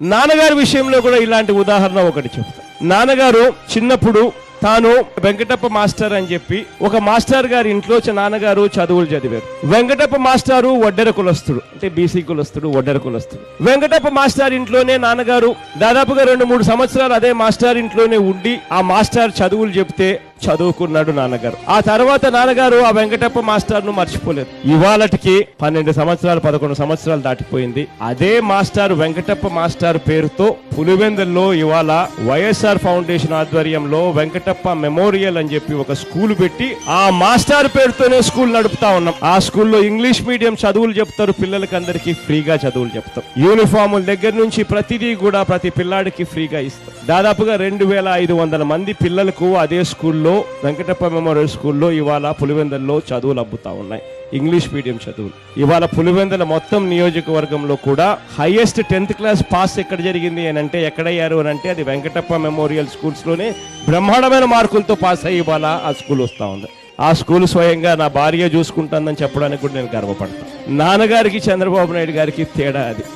నాన్నగారి విషయంలో కూడా ఇలాంటి ఉదాహరణ ఒకటి చెప్తా. నాన్నగారు చిన్నప్పుడు తాను వెంకటప్ప మాస్టర్ అని చెప్పి ఒక మాస్టర్ గారి ఇంట్లో నాన్నగారు చదువులు చదివారు. వెంకటప్ప మాస్టారు వడ్డెర కులస్తుడు, అంటే బీసీ కులస్తుడు, వడ్డెర కులస్తుడు. వెంకటప్ప మాస్టర్ ఇంట్లోనే నాన్నగారు దాదాపుగా 2-3 సంవత్సరాలు అదే మాస్టర్ ఇంట్లోనే ఉండి ఆ మాస్టర్ చదువులు చెప్తే చదువుకున్నాడు నాన్నగారు. ఆ తర్వాత నాన్నగారు ఆ వెంకటప్ప మాస్టర్ ను మర్చిపోలేదు. ఇవాళకి 12 సంవత్సరాలు 11 సంవత్సరాలు దాటిపోయింది. అదే మాస్టర్ వెంకటప్ప మాస్టర్ పేరుతో పులివెందుల్లో ఇవాళ వైఎస్ఆర్ ఫౌండేషన్ ఆధ్వర్యంలో వెంకటప్ప మెమోరియల్ అని చెప్పి ఒక స్కూల్ పెట్టి ఆ మాస్టర్ పేరుతోనే స్కూల్ నడుపుతా ఉన్నాం. ఆ స్కూల్లో ఇంగ్లీష్ మీడియం చదువులు చెప్తారు, పిల్లలకి అందరికీ ఫ్రీగా చదువులు చెప్తాం. యూనిఫాముల దగ్గర నుంచి ప్రతిదీ కూడా ప్రతి పిల్లాడికి ఫ్రీగా ఇస్తాం. దాదాపుగా 2500 మంది పిల్లలకు అదే స్కూల్లో వెంకటప్ప మెమోరియల్ స్కూల్లో ఇవాళ పులివెందుల్లో చదువులు అబ్బుతా ఉన్నాయి, ఇంగ్లీష్ మీడియం చదువులు. ఇవాళ పులివెందుల మొత్తం నియోజకవర్గంలో కూడా హైయెస్ట్ 10th క్లాస్ పాస్ ఎక్కడ జరిగింది అని అంటే, ఎక్కడయ్యారు అని అంటే అది వెంకటప్ప మెమోరియల్ స్కూల్స్ లోనే బ్రహ్మాండమైన మార్కులతో పాస్ అయ్యి ఇవాళ ఆ స్కూల్ వస్తా ఉంది. ఆ స్కూల్ స్వయంగా నా భార్య చూసుకుంటుందని చెప్పడానికి కూడా నేను గర్వపడతాను. నాన్నగారికి చంద్రబాబు నాయుడు గారికి తేడా అది.